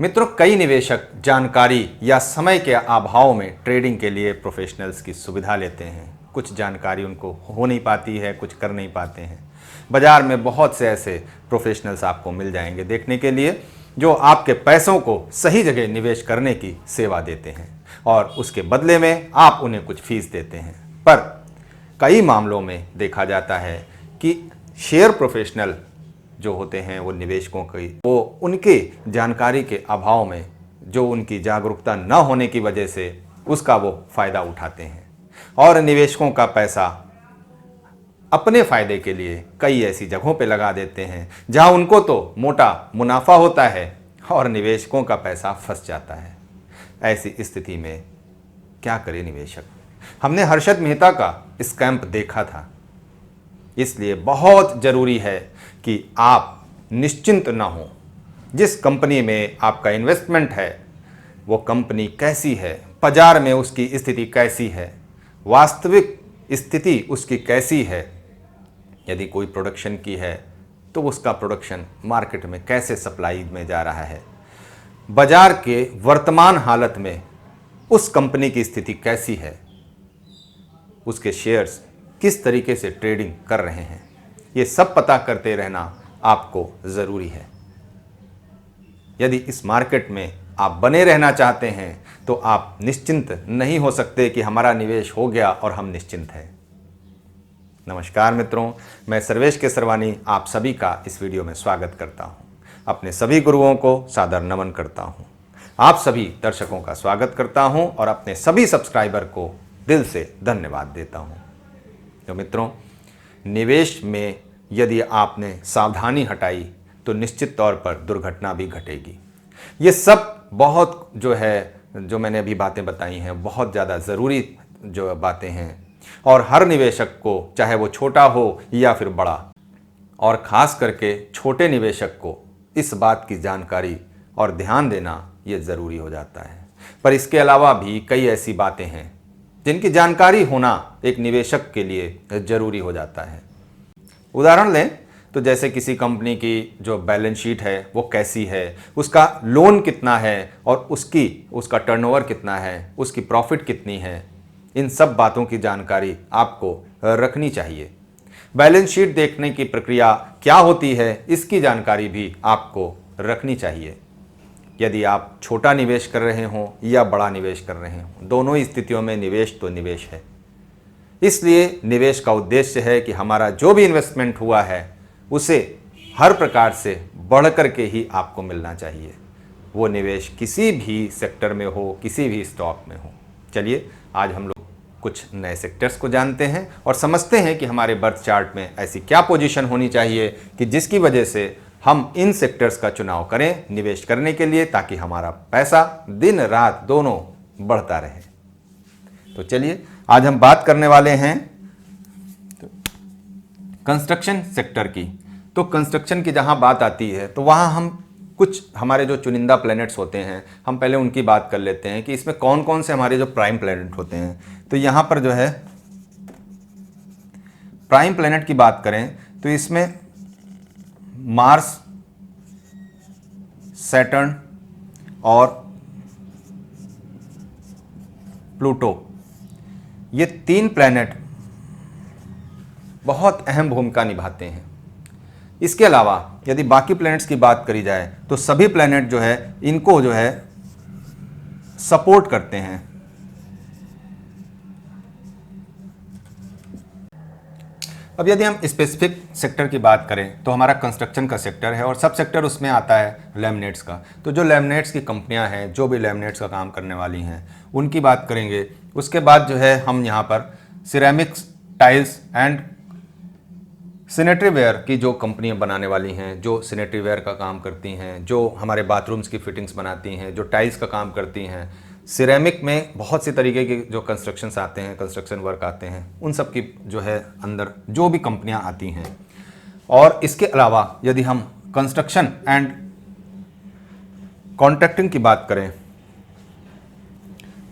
मित्रों, कई निवेशक जानकारी या समय के अभाव में ट्रेडिंग के लिए प्रोफेशनल्स की सुविधा लेते हैं। कुछ जानकारी उनको हो नहीं पाती है, कुछ कर नहीं पाते हैं। बाजार में बहुत से ऐसे प्रोफेशनल्स आपको मिल जाएंगे देखने के लिए, जो आपके पैसों को सही जगह निवेश करने की सेवा देते हैं और उसके बदले में आप उन्हें कुछ फीस देते हैं। पर कई मामलों में देखा जाता है कि शेयर प्रोफेशनल जो होते हैं वो निवेशकों की वो उनके जानकारी के अभाव में, जो उनकी जागरूकता न होने की वजह से उसका वो फ़ायदा उठाते हैं और निवेशकों का पैसा अपने फ़ायदे के लिए कई ऐसी जगहों पे लगा देते हैं जहां उनको तो मोटा मुनाफा होता है और निवेशकों का पैसा फंस जाता है। ऐसी स्थिति में क्या करे निवेशक? हमने हर्षद मेहता का स्कैम देखा था, इसलिए बहुत ज़रूरी है कि आप निश्चिंत ना हो। जिस कंपनी में आपका इन्वेस्टमेंट है वो कंपनी कैसी है, बाजार में उसकी स्थिति कैसी है, वास्तविक स्थिति उसकी कैसी है। यदि कोई प्रोडक्शन की है तो उसका प्रोडक्शन मार्केट में कैसे सप्लाई में जा रहा है, बाजार के वर्तमान हालत में उस कंपनी की स्थिति कैसी है, उसके शेयर्स किस तरीके से ट्रेडिंग कर रहे हैं, ये सब पता करते रहना आपको ज़रूरी है। यदि इस मार्केट में आप बने रहना चाहते हैं तो आप निश्चिंत नहीं हो सकते कि हमारा निवेश हो गया और हम निश्चिंत हैं। नमस्कार मित्रों, मैं सर्वेश केसरवानी आप सभी का इस वीडियो में स्वागत करता हूं। अपने सभी गुरुओं को सादर नमन करता हूं। आप सभी दर्शकों का स्वागत करता हूं और अपने सभी सब्सक्राइबर को दिल से धन्यवाद देता हूं। तो मित्रों, निवेश में यदि आपने सावधानी हटाई तो निश्चित तौर पर दुर्घटना भी घटेगी। ये सब बहुत जो मैंने अभी बातें बताई हैं बहुत ज़्यादा ज़रूरी जो बातें हैं और हर निवेशक को, चाहे वो छोटा हो या फिर बड़ा, और ख़ास करके छोटे निवेशक को इस बात की जानकारी और ध्यान देना ये ज़रूरी हो जाता है। पर इसके अलावा भी कई ऐसी बातें हैं जिनकी जानकारी होना एक निवेशक के लिए ज़रूरी हो जाता है। उदाहरण लें तो जैसे किसी कंपनी की जो बैलेंस शीट है वो कैसी है, उसका लोन कितना है और उसका टर्नओवर कितना है, उसकी प्रॉफिट कितनी है, इन सब बातों की जानकारी आपको रखनी चाहिए। बैलेंस शीट देखने की प्रक्रिया क्या होती है, इसकी जानकारी भी आपको रखनी चाहिए। यदि आप छोटा निवेश कर रहे हों या बड़ा निवेश कर रहे हों, दोनों ही स्थितियों में निवेश तो निवेश है। इसलिए निवेश का उद्देश्य है कि हमारा जो भी इन्वेस्टमेंट हुआ है उसे हर प्रकार से बढ़ कर के ही आपको मिलना चाहिए। वो निवेश किसी भी सेक्टर में हो, किसी भी स्टॉक में हो। चलिए आज हम लोग कुछ नए सेक्टर्स को जानते हैं और समझते हैं कि हमारे बर्थ चार्ट में ऐसी क्या पोजीशन होनी चाहिए कि जिसकी वजह से हम इन सेक्टर्स का चुनाव करें निवेश करने के लिए, ताकि हमारा पैसा दिन रात दोनों बढ़ता रहे। तो चलिए आज हम बात करने वाले हैं कंस्ट्रक्शन सेक्टर की। तो कंस्ट्रक्शन की जहां बात आती है तो वहां हम कुछ हमारे जो चुनिंदा प्लैनेट्स होते हैं, हम पहले उनकी बात कर लेते हैं कि इसमें कौन कौन से हमारे जो प्राइम प्लैनेट होते हैं। तो यहां पर जो है प्राइम प्लैनेट की बात करें तो इसमें मार्स, सैटर्न और प्लूटो, ये तीन प्लैनेट बहुत अहम भूमिका निभाते हैं। इसके अलावा यदि बाकी प्लैनेट्स की बात करी जाए तो सभी प्लैनेट जो है इनको जो है सपोर्ट करते हैं। अब यदि हम स्पेसिफिक सेक्टर की बात करें तो हमारा कंस्ट्रक्शन का सेक्टर है और सब सेक्टर उसमें आता है लैमिनेट्स का। तो जो लैमिनेट्स की कंपनियां हैं, जो भी लैमिनेट्स का काम करने वाली हैं, उनकी बात करेंगे। उसके बाद जो है हम यहाँ पर ceramics, tiles and sanitary ware की जो कंपनियां बनाने वाली हैं, जो सैनिटरी वेयर का काम करती हैं, जो हमारे बाथरूम्स की फिटिंग्स बनाती हैं, जो टाइल्स का काम करती हैं, सिरेमिक में बहुत सी तरीके के जो कंस्ट्रक्शंस आते हैं, कंस्ट्रक्शन वर्क आते हैं, उन सब की जो है अंदर जो भी कंपनियां आती हैं। और इसके अलावा यदि हम कंस्ट्रक्शन एंड कॉन्ट्रैक्टिंग की बात करें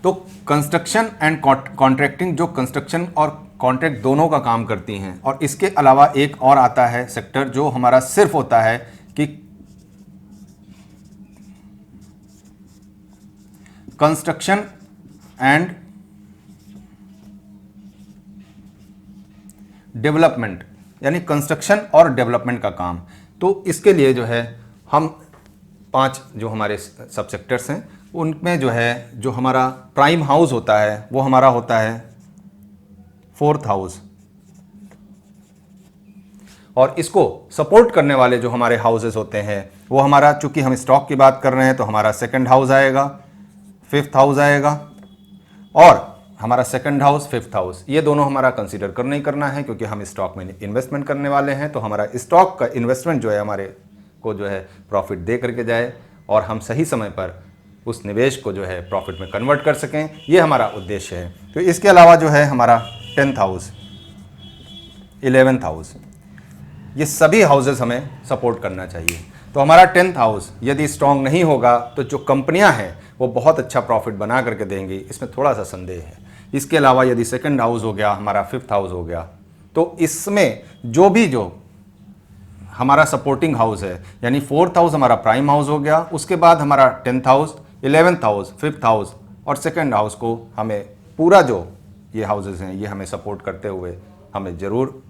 तो कंस्ट्रक्शन एंड कॉन्ट्रैक्टिंग जो कंस्ट्रक्शन और कॉन्ट्रैक्ट दोनों का काम करती हैं। और इसके अलावा एक और आता है सेक्टर जो हमारा सिर्फ होता है कि कंस्ट्रक्शन एंड डेवलपमेंट, यानी कंस्ट्रक्शन और डेवलपमेंट का काम। तो इसके लिए जो है हम 5 जो हमारे सब सेक्टर्स हैं उनमें जो है जो हमारा प्राइम हाउस होता है वो हमारा होता है 4th हाउस, और इसको सपोर्ट करने वाले जो हमारे हाउसेस होते हैं वो हमारा, चूंकि हम स्टॉक की बात कर रहे हैं तो हमारा 2nd हाउस आएगा, 5th हाउस आएगा, और हमारा 2nd हाउस 5th हाउस, ये दोनों हमारा कंसीडर करना ही करना है क्योंकि हम स्टॉक में इन्वेस्टमेंट करने वाले हैं। तो हमारा स्टॉक का इन्वेस्टमेंट जो है हमारे को जो है प्रॉफिट दे करके जाए और हम सही समय पर उस निवेश को जो है प्रॉफिट में कन्वर्ट कर सकें, ये हमारा उद्देश्य है। तो इसके अलावा जो है हमारा 10th हाउस, 11th हाउस, ये सभी हाउसेस हमें सपोर्ट करना चाहिए। तो हमारा 10th हाउस यदि स्ट्रांग नहीं होगा तो जो कंपनियां हैं वो बहुत अच्छा प्रॉफिट बना करके देंगी, इसमें थोड़ा सा संदेह है। इसके अलावा यदि 2nd हाउस हो गया, हमारा 5th हाउस हो गया, तो इसमें जो हमारा सपोर्टिंग हाउस है, यानी 4th हाउस हमारा प्राइम हाउस हो गया, उसके बाद हमारा 10th house, 11th house, 5th house और 2nd हाउस को हमें पूरा जो ये हाउसेस हैं ये हमें सपोर्ट करते हुए हमें ज़रूर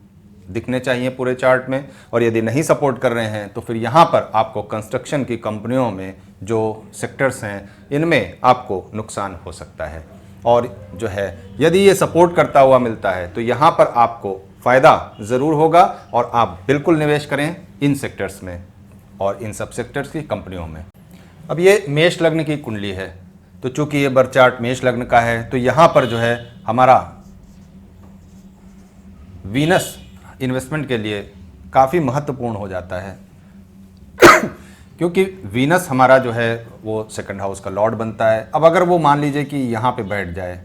दिखने चाहिए पूरे चार्ट में। और यदि नहीं सपोर्ट कर रहे हैं तो फिर यहाँ पर आपको कंस्ट्रक्शन की कंपनियों में जो सेक्टर्स हैं इनमें आपको नुकसान हो सकता है। और जो है यदि ये सपोर्ट करता हुआ मिलता है तो यहाँ पर आपको फ़ायदा ज़रूर होगा और आप बिल्कुल निवेश करें इन सेक्टर्स में और इन सब सेक्टर्स की कंपनियों में। अब ये मेष लग्न की कुंडली है, तो चूंकि ये बर्थ चार्ट मेष लग्न का है तो यहाँ पर जो है हमारा वीनस इन्वेस्टमेंट के लिए काफ़ी महत्वपूर्ण हो जाता है क्योंकि वीनस हमारा जो है वो 2nd हाउस का लॉर्ड बनता है। अब अगर वो मान लीजिए कि यहाँ पे बैठ जाए,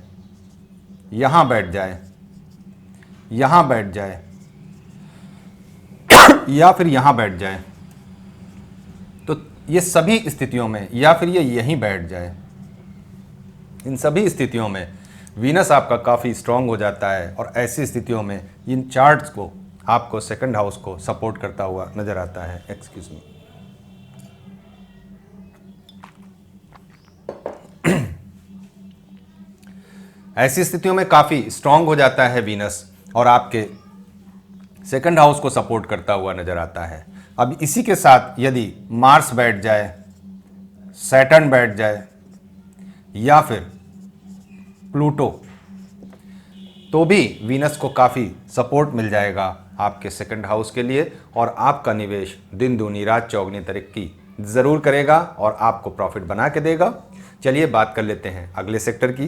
यहाँ बैठ जाए, यहाँ बैठ जाए या फिर यहाँ बैठ जाए, तो ये सभी स्थितियों में, या फिर ये यहीं बैठ जाए, इन सभी स्थितियों में वीनस आपका काफ़ी स्ट्रांग हो जाता है और ऐसी स्थितियों में इन चार्ट्स को आपको 2nd हाउस को सपोर्ट करता हुआ नजर आता है। Excuse me. ऐसी स्थितियों में काफ़ी स्ट्रांग हो जाता है वीनस और आपके 2nd हाउस को सपोर्ट करता हुआ नजर आता है। अब इसी के साथ यदि मार्स बैठ जाए, सैटर्न बैठ जाए या फिर प्लूटो, तो भी वीनस को काफ़ी सपोर्ट मिल जाएगा आपके 2nd हाउस के लिए और आपका निवेश दिन दूनी रात चौगनी तरक्की ज़रूर करेगा और आपको प्रॉफिट बना के देगा। चलिए बात कर लेते हैं अगले सेक्टर की।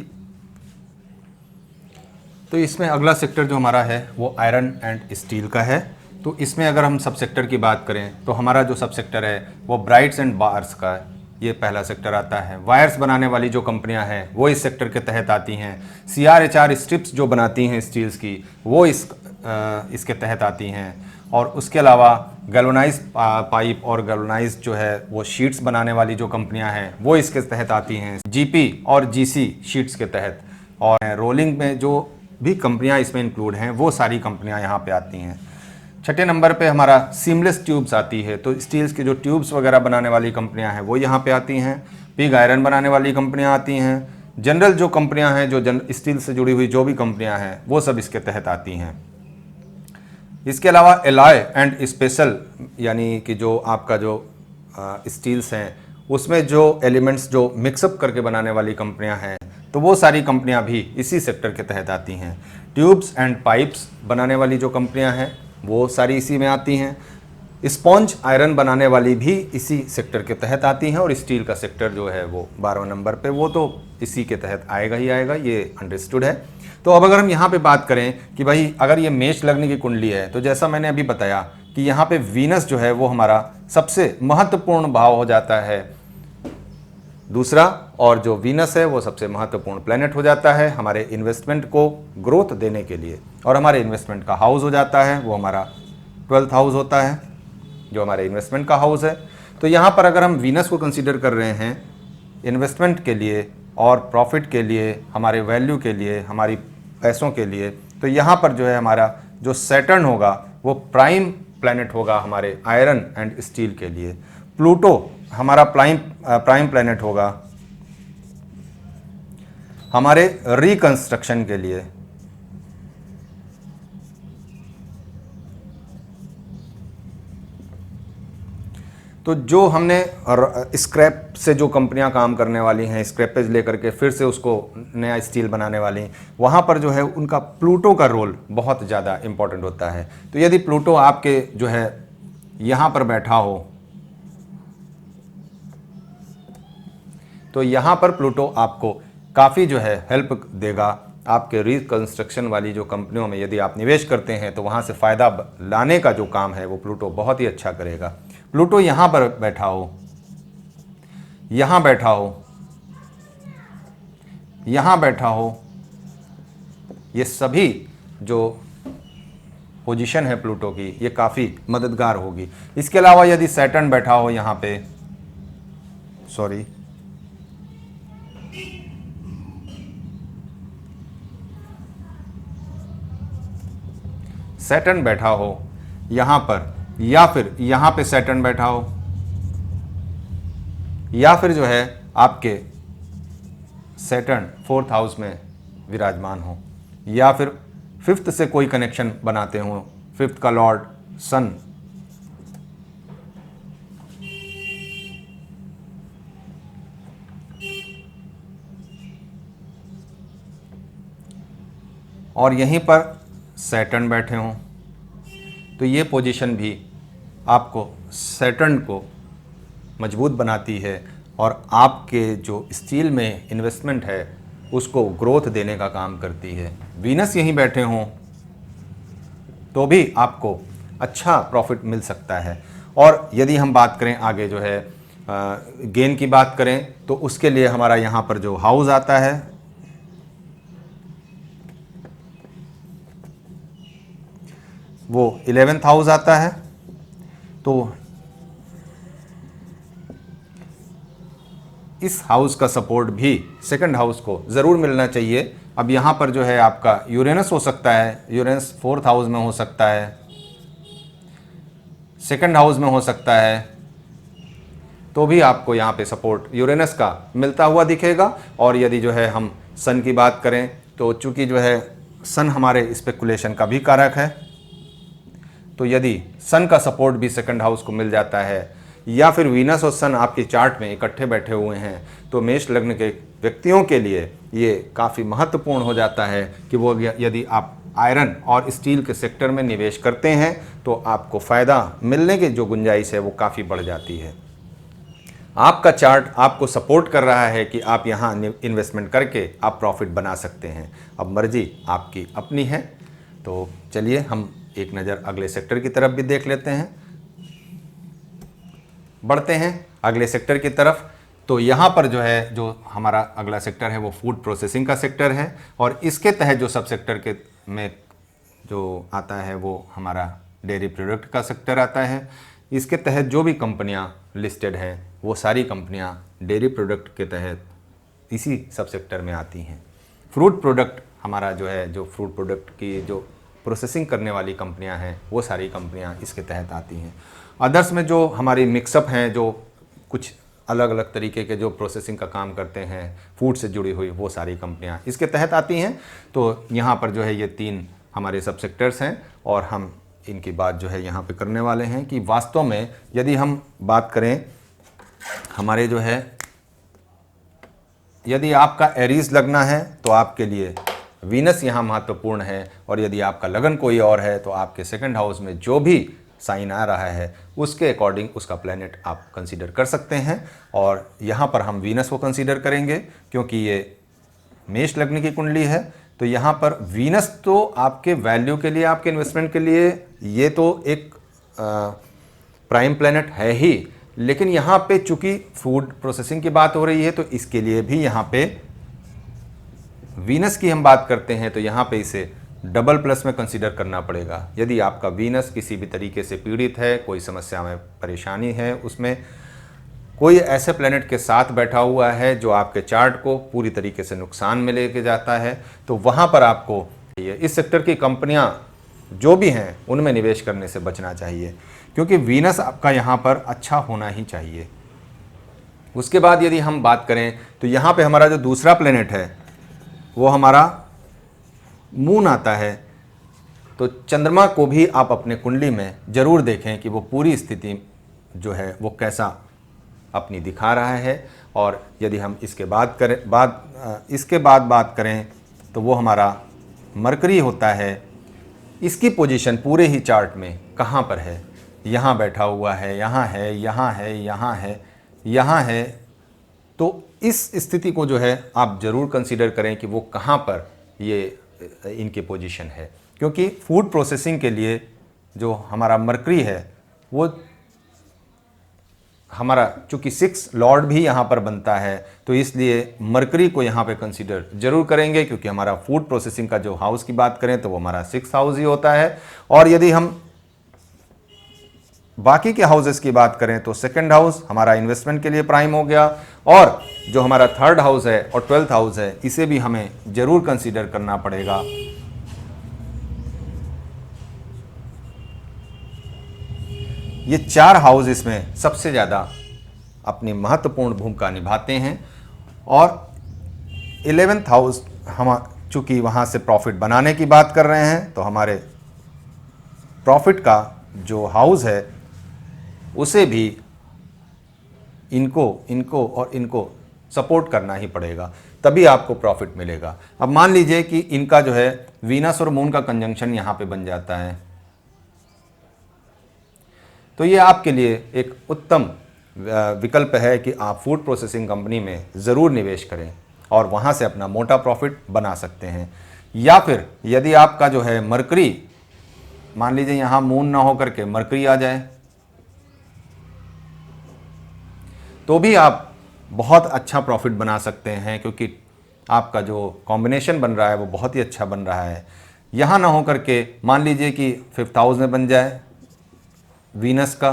तो इसमें अगला सेक्टर जो हमारा है वो आयरन एंड स्टील का है। तो इसमें अगर हम सब सेक्टर की बात करें तो हमारा जो सब सेक्टर है वो ब्राइट्स एंड बार्स का है, ये पहला सेक्टर आता है। वायर्स बनाने वाली जो कंपनियां हैं वो इस सेक्टर के तहत आती हैं। CRHR स्ट्रिप्स जो बनाती हैं स्टील्स की वो इसके तहत आती हैं। और उसके अलावा गैल्वेनाइज पाइप और गैल्वेनाइज जो है वो शीट्स बनाने वाली जो कंपनियां हैं वो इसके तहत आती हैं, GP और GC शीट्स के तहत। और रोलिंग में जो भी कंपनियां इसमें इंक्लूड हैं वो सारी कंपनियां यहाँ पे आती हैं। 6ठे नंबर पे हमारा सीमलेस ट्यूब्स आती है, तो स्टील्स के जो ट्यूब्स वगैरह बनाने वाली कंपनियां हैं वो यहाँ पे आती हैं। पिग आयरन बनाने वाली कंपनियां आती हैं। जनरल जो कंपनियां हैं जो स्टील से जुड़ी हुई जो भी कंपनियां हैं वो सब इसके तहत आती हैं। इसके अलावा एलॉय एंड स्पेशल, यानी कि जो आपका जो स्टील्स हैं उसमें जो एलिमेंट्स जो मिक्सअप करके बनाने वाली कंपनियां हैं तो वो सारी कंपनियां भी इसी सेक्टर के तहत आती हैं। ट्यूब्स एंड पाइप्स बनाने वाली जो कंपनियां हैं वो सारी इसी में आती हैं। स्पॉन्ज आयरन बनाने वाली भी इसी सेक्टर के तहत आती हैं और स्टील का सेक्टर जो है वो 12वें नंबर पे वो तो इसी के तहत आएगा ही आएगा, ये अंडरस्टूड है। तो अब अगर हम यहाँ पे बात करें कि भाई अगर ये मेष लग्न की कुंडली है तो जैसा मैंने अभी बताया कि यहाँ पे वीनस जो है वो हमारा सबसे महत्वपूर्ण भाव हो जाता है दूसरा, और जो वीनस है वो सबसे महत्वपूर्ण प्लैनेट हो जाता है हमारे इन्वेस्टमेंट को ग्रोथ देने के लिए। और हमारे इन्वेस्टमेंट का हाउस हो जाता है वो हमारा 12th हाउस होता है जो हमारे इन्वेस्टमेंट का हाउस है। तो यहाँ पर अगर हम वीनस को कंसीडर कर रहे हैं इन्वेस्टमेंट के लिए और प्रॉफिट के लिए, हमारे वैल्यू के लिए, हमारी पैसों के लिए, तो यहाँ पर जो है हमारा जो सैटर्न होगा वो प्राइम प्लैनेट होगा हमारे आयरन एंड स्टील के लिए। प्लूटो हमारा प्राइम प्लैनेट होगा हमारे रिकंस्ट्रक्शन के लिए। तो जो हमने स्क्रैप से जो कंपनियां काम करने वाली हैं, स्क्रैपेज लेकर के फिर से उसको नया स्टील बनाने वाली, वहाँ पर जो है उनका प्लूटो का रोल बहुत ज़्यादा इम्पोर्टेंट होता है। तो यदि प्लूटो आपके जो है यहाँ पर बैठा हो, तो यहाँ पर प्लूटो आपको काफ़ी जो है हेल्प देगा। आपके रिकंस्ट्रक्शन वाली जो कंपनियों में यदि आप निवेश करते हैं तो वहाँ से फ़ायदा लाने का जो काम है वो प्लूटो बहुत ही अच्छा करेगा। प्लूटो यहाँ पर बैठा हो, यहाँ बैठा हो, यहाँ बैठा हो, ये सभी जो पोजीशन है प्लूटो की ये काफ़ी मददगार होगी। इसके अलावा यदि सैटर्न बैठा हो यहाँ पे, सॉरी, सैटर्न बैठा हो यहाँ पर, या फिर यहाँ पे सैटर्न बैठा हो, या फिर जो है आपके सैटर्न 4th हाउस में विराजमान हो, या फिर 5th से कोई कनेक्शन बनाते हो, 5th का लॉर्ड सन, और यहीं पर सैटर्न बैठे हों, तो ये पोजीशन भी आपको सैटर्न को मजबूत बनाती है और आपके जो स्टील में इन्वेस्टमेंट है उसको ग्रोथ देने का काम करती है। वीनस यहीं बैठे हों तो भी आपको अच्छा प्रॉफिट मिल सकता है। और यदि हम बात करें आगे जो है गेन की बात करें तो उसके लिए हमारा यहाँ पर जो हाउस आता है वो 11th हाउस आता है। तो इस हाउस का सपोर्ट भी 2nd हाउस को ज़रूर मिलना चाहिए। अब यहाँ पर जो है आपका यूरेनस हो सकता है, यूरेनस 4th हाउस में हो सकता है, 2nd हाउस में हो सकता है, तो भी आपको यहाँ पे सपोर्ट यूरेनस का मिलता हुआ दिखेगा। और यदि जो है हम सन की बात करें तो चूँकि जो है सन हमारे स्पेकुलेशन का भी कारक है, तो यदि सन का सपोर्ट भी 2nd हाउस को मिल जाता है या फिर वीनस और सन आपके चार्ट में इकट्ठे बैठे हुए हैं तो मेष लग्न के व्यक्तियों के लिए ये काफ़ी महत्वपूर्ण हो जाता है कि वो यदि आप आयरन और स्टील के सेक्टर में निवेश करते हैं तो आपको फ़ायदा मिलने की जो गुंजाइश है वो काफ़ी बढ़ जाती है। आपका चार्ट आपको सपोर्ट कर रहा है कि आप यहाँ इन्वेस्टमेंट करके आप प्रॉफिट बना सकते हैं। अब मर्जी आपकी अपनी है। तो चलिए हम एक नज़र अगले सेक्टर की तरफ भी देख लेते हैं। बढ़ते हैं अगले सेक्टर की तरफ। तो यहाँ पर जो है जो हमारा अगला सेक्टर है वो फूड प्रोसेसिंग का सेक्टर है और इसके तहत जो सब सेक्टर के में जो आता है वो हमारा डेयरी प्रोडक्ट का सेक्टर आता है। इसके तहत जो भी कंपनियाँ लिस्टेड हैं वो सारी कंपनियाँ डेयरी प्रोडक्ट के तहत इसी सब सेक्टर में आती हैं। फ्रूट प्रोडक्ट हमारा जो है जो फ्रूट प्रोडक्ट की जो प्रोसेसिंग करने वाली कंपनियां हैं वो सारी कंपनियां इसके तहत आती हैं। अदर्स में जो हमारी मिक्सअप हैं जो कुछ अलग अलग तरीके के जो प्रोसेसिंग का काम करते हैं फूड से जुड़ी हुई वो सारी कंपनियां इसके तहत आती हैं। तो यहाँ पर जो है ये 3 हमारे सब सेक्टर्स हैं और हम इनकी बात जो है यहाँ पे करने वाले हैं कि वास्तव में यदि हम बात करें हमारे जो है यदि आपका एरीज लगना है तो आपके लिए वीनस यहाँ महत्वपूर्ण है और यदि आपका लगन कोई और है तो आपके 2nd हाउस में जो भी साइन आ रहा है उसके अकॉर्डिंग उसका प्लैनेट आप कंसीडर कर सकते हैं। और यहाँ पर हम वीनस को कंसीडर करेंगे क्योंकि ये मेष लग्न की कुंडली है। तो यहाँ पर वीनस तो आपके वैल्यू के लिए आपके इन्वेस्टमेंट के लिए ये तो एक प्राइम प्लैनेट है ही, लेकिन यहाँ पे चूँकि फूड प्रोसेसिंग की बात हो रही है तो इसके लिए भी यहाँ पे वीनस की हम बात करते हैं तो यहाँ पे इसे डबल प्लस में कंसीडर करना पड़ेगा। यदि आपका वीनस किसी भी तरीके से पीड़ित है, कोई समस्या में परेशानी है, उसमें कोई ऐसे प्लैनेट के साथ बैठा हुआ है जो आपके चार्ट को पूरी तरीके से नुकसान में लेके जाता है, तो वहाँ पर आपको इस सेक्टर की कंपनियाँ जो भी हैं उनमें निवेश करने से बचना चाहिए क्योंकि वीनस आपका यहाँ पर अच्छा होना ही चाहिए। उसके बाद यदि हम बात करें तो यहाँ पे हमारा जो दूसरा प्लैनेट है वो हमारा मून आता है, तो चंद्रमा को भी आप अपने कुंडली में ज़रूर देखें कि वो पूरी स्थिति जो है वो कैसा अपनी दिखा रहा है। और यदि हम इसके बाद बात करें तो वो हमारा मरकरी होता है। इसकी पोजीशन पूरे ही चार्ट में कहाँ पर है, यहाँ बैठा हुआ है, यहाँ है, यहाँ है, यहाँ है, यहाँ है। तो इस स्थिति को जो है आप ज़रूर कंसीडर करें कि वो कहाँ पर ये इनकी पोजीशन है, क्योंकि फूड प्रोसेसिंग के लिए जो हमारा मरकरी है वो हमारा चूँकि 6 लॉर्ड भी यहाँ पर बनता है, तो इसलिए मरकरी को यहाँ पे कंसीडर जरूर करेंगे, क्योंकि हमारा फूड प्रोसेसिंग का जो हाउस की बात करें तो वो हमारा 6th हाउस ही होता है। और यदि हम बाकी के हाउसेस की बात करें तो 2nd हाउस हमारा इन्वेस्टमेंट के लिए प्राइम हो गया, और जो हमारा 3rd हाउस है और 12th हाउस है इसे भी हमें जरूर कंसीडर करना पड़ेगा। ये 4 हाउस इसमें सबसे ज़्यादा अपनी महत्वपूर्ण भूमिका निभाते हैं। और 11th हाउस हम चूँकि वहाँ से प्रॉफिट बनाने की बात कर रहे हैं, तो हमारे प्रॉफिट का जो हाउस है उसे भी इनको सपोर्ट करना ही पड़ेगा, तभी आपको प्रॉफिट मिलेगा। अब मान लीजिए कि इनका जो है वीनस और मून का कंजंक्शन यहाँ पे बन जाता है, तो ये आपके लिए एक उत्तम विकल्प है कि आप फूड प्रोसेसिंग कंपनी में ज़रूर निवेश करें और वहाँ से अपना मोटा प्रॉफिट बना सकते हैं। या फिर यदि आपका जो है मरकरी, मान लीजिए यहाँ मून ना हो करके मरकरी आ जाए, तो भी आप बहुत अच्छा प्रॉफिट बना सकते हैं, क्योंकि आपका जो कॉम्बिनेशन बन रहा है वो बहुत ही अच्छा बन रहा है। यहाँ ना हो करके मान लीजिए कि 5th हाउस में बन जाए, वीनस का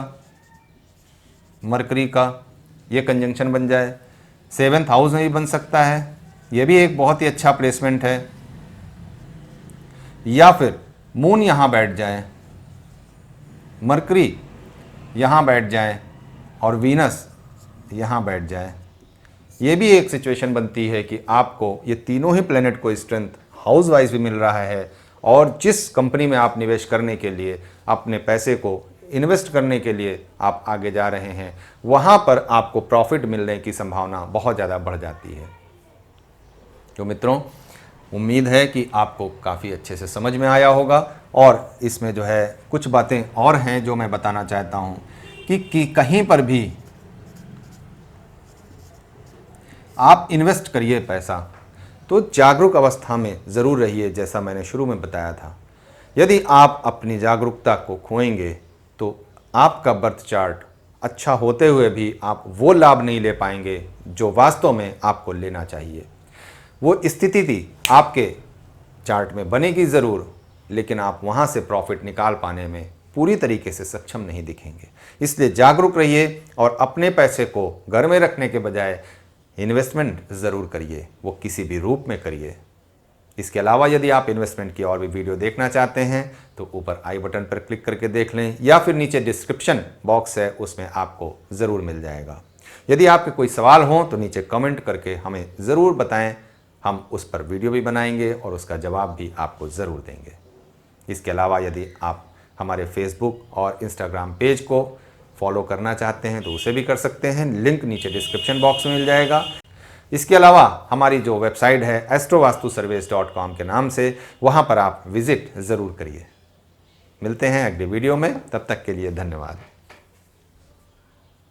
मरकरी का ये कंजंक्शन बन जाए, 7th हाउस में भी बन सकता है, ये भी एक बहुत ही अच्छा प्लेसमेंट है। या फिर मून यहाँ बैठ जाए, मरकरी यहाँ बैठ जाए और वीनस यहाँ बैठ जाए, ये भी एक सिचुएशन बनती है कि आपको ये तीनों ही प्लेनेट को स्ट्रेंथ हाउस वाइज भी मिल रहा है, और जिस कंपनी में आप निवेश करने के लिए, अपने पैसे को इन्वेस्ट करने के लिए आप आगे जा रहे हैं, वहाँ पर आपको प्रॉफिट मिलने की संभावना बहुत ज़्यादा बढ़ जाती है। तो मित्रों, उम्मीद है कि आपको काफ़ी अच्छे से समझ में आया होगा, और इसमें जो है कुछ बातें और हैं जो मैं बताना चाहता हूँ कि कहीं पर भी आप इन्वेस्ट करिए पैसा तो जागरूक अवस्था में ज़रूर रहिए, जैसा मैंने शुरू में बताया था। यदि आप अपनी जागरूकता को खोएंगे तो आपका बर्थ चार्ट अच्छा होते हुए भी आप वो लाभ नहीं ले पाएंगे जो वास्तव में आपको लेना चाहिए। वो स्थिति थी आपके चार्ट में बनेगी ज़रूर, लेकिन आप वहाँ से प्रॉफिट निकाल पाने में पूरी तरीके से सक्षम नहीं दिखेंगे। इसलिए जागरूक रहिए और अपने पैसे को घर में रखने के बजाय इन्वेस्टमेंट ज़रूर करिए, वो किसी भी रूप में करिए। इसके अलावा यदि आप इन्वेस्टमेंट की और भी वीडियो देखना चाहते हैं तो ऊपर आई बटन पर क्लिक करके देख लें, या फिर नीचे डिस्क्रिप्शन बॉक्स है उसमें आपको ज़रूर मिल जाएगा। यदि आपके कोई सवाल हो तो नीचे कमेंट करके हमें ज़रूर बताएं, हम उस पर वीडियो भी बनाएंगे और उसका जवाब भी आपको ज़रूर देंगे। इसके अलावा यदि आप हमारे फेसबुक और इंस्टाग्राम पेज को फॉलो करना चाहते हैं तो उसे भी कर सकते हैं, लिंक नीचे डिस्क्रिप्शन बॉक्स में मिल जाएगा। इसके अलावा हमारी जो वेबसाइट है astrovastusurveys.com के नाम से, वहाँ पर आप विज़िट ज़रूर करिए। मिलते हैं अगले वीडियो में, तब तक के लिए धन्यवाद।